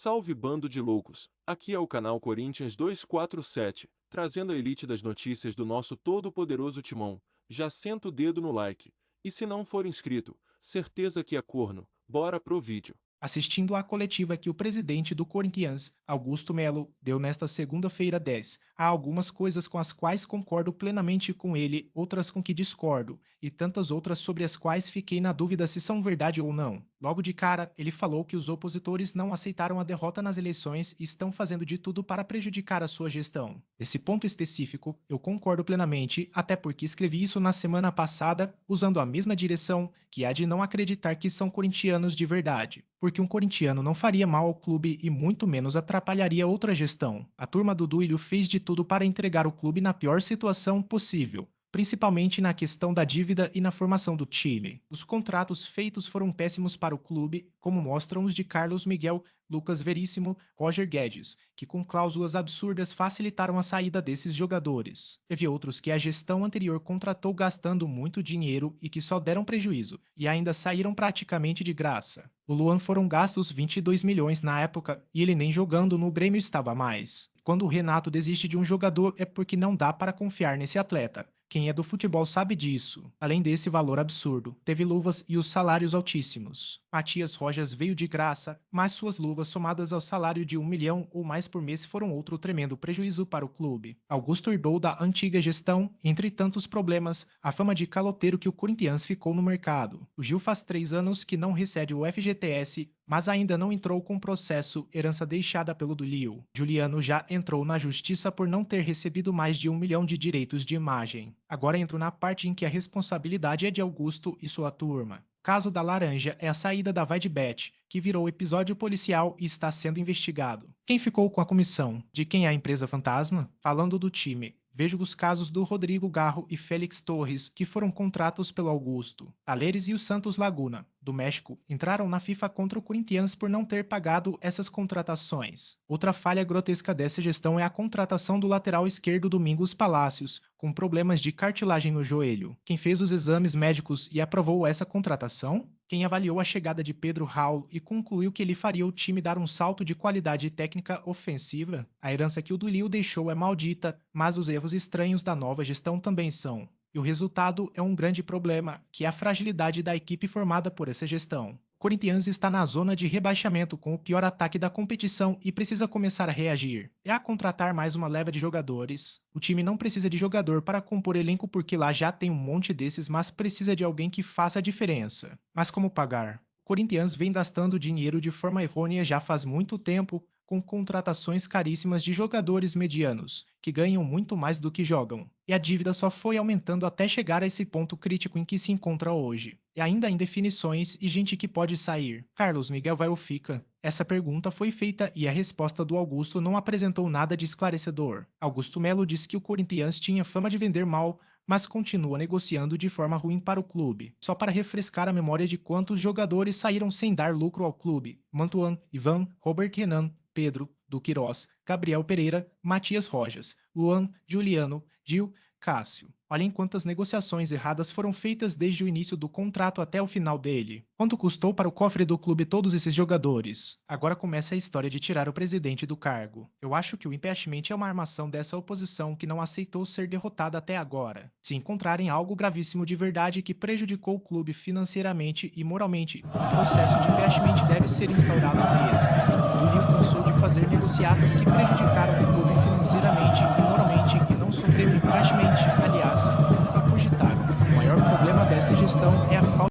Salve bando de loucos, aqui é o canal Corinthians 247, trazendo a elite das notícias do nosso todo-poderoso timão. Já senta o dedo no like, e se não for inscrito, certeza que é corno, bora pro vídeo. Assistindo à coletiva que o presidente do Corinthians, Augusto Melo, deu nesta segunda-feira 10, há algumas coisas com as quais concordo plenamente com ele, outras com que discordo, e tantas outras sobre as quais fiquei na dúvida se são verdade ou não. Logo de cara, ele falou que os opositores não aceitaram a derrota nas eleições e estão fazendo de tudo para prejudicar a sua gestão. Nesse ponto específico, eu concordo plenamente, até porque escrevi isso na semana passada, usando a mesma direção, que é a de não acreditar que são corintianos de verdade, porque um corintiano não faria mal ao clube e muito menos atrapalharia outra gestão. A turma do Duílio fez de tudo para entregar o clube na pior situação possível, principalmente na questão da dívida e na formação do time. Os contratos feitos foram péssimos para o clube, como mostram os de Carlos Miguel, Lucas Veríssimo, Roger Guedes, que com cláusulas absurdas facilitaram a saída desses jogadores. Teve outros que a gestão anterior contratou gastando muito dinheiro e que só deram prejuízo, e ainda saíram praticamente de graça. O Luan foram gastos 22 milhões na época e ele nem jogando no Grêmio estava mais. Quando o Renato desiste de um jogador é porque não dá para confiar nesse atleta. Quem é do futebol sabe disso. Além desse valor absurdo, teve luvas e os salários altíssimos. Matias Rojas veio de graça, mas suas luvas somadas ao salário de 1 milhão ou mais por mês foram outro tremendo prejuízo para o clube. Augusto herdou da antiga gestão, entre tantos problemas, a fama de caloteiro que o Corinthians ficou no mercado. O Gil faz 3 anos que não recebe o FGTS, mas ainda não entrou com o processo herança deixada pelo Duílio. Juliano já entrou na justiça por não ter recebido mais de 1 milhão de direitos de imagem. Agora entro na parte em que a responsabilidade é de Augusto e sua turma. O caso da Laranja é a saída da Vaidbet, que virou episódio policial e está sendo investigado. Quem ficou com a comissão? De quem é a empresa fantasma? Falando do time, vejo os casos do Rodrigo Garro e Félix Torres, que foram contratos pelo Augusto. Taleres e o Santos Laguna, do México, entraram na FIFA contra o Corinthians por não ter pagado essas contratações. Outra falha grotesca dessa gestão é a contratação do lateral esquerdo Domingos Palácios, com problemas de cartilagem no joelho. Quem fez os exames médicos e aprovou essa contratação? Quem avaliou a chegada de Pedro Raul e concluiu que ele faria o time dar um salto de qualidade técnica ofensiva? A herança que o Duílio deixou é maldita, mas os erros estranhos da nova gestão também são. E o resultado é um grande problema, que é a fragilidade da equipe formada por essa gestão. O Corinthians está na zona de rebaixamento com o pior ataque da competição e precisa começar a reagir. É a contratar mais uma leva de jogadores. O time não precisa de jogador para compor elenco porque lá já tem um monte desses, mas precisa de alguém que faça a diferença. Mas como pagar? O Corinthians vem gastando dinheiro de forma errônea já faz muito tempo, com contratações caríssimas de jogadores medianos, que ganham muito mais do que jogam. E a dívida só foi aumentando até chegar a esse ponto crítico em que se encontra hoje. E ainda em definições e gente que pode sair. Carlos Miguel vai ou fica? Essa pergunta foi feita e a resposta do Augusto não apresentou nada de esclarecedor. Augusto Melo disse que o Corinthians tinha fama de vender mal, mas continua negociando de forma ruim para o clube. Só para refrescar a memória de quantos jogadores saíram sem dar lucro ao clube: Mantuan, Ivan, Robert Renan, Pedro, Duqueiroz, Gabriel Pereira, Matias Rojas, Luan, Juliano, Gil, Cássio. Olhem quantas negociações erradas foram feitas desde o início do contrato até o final dele. Quanto custou para o cofre do clube todos esses jogadores? Agora começa a história de tirar o presidente do cargo. Eu acho que o impeachment é uma armação dessa oposição que não aceitou ser derrotada até agora. Se encontrarem algo gravíssimo de verdade que prejudicou o clube financeiramente e moralmente, o processo de impeachment deve ser instaurado mesmo. O Duílio cansou de fazer negociatas que prejudicaram o clube financeiramente e moralmente e não sofreu impeachment. Aliás, nunca cogitaram. O maior problema dessa gestão é a falta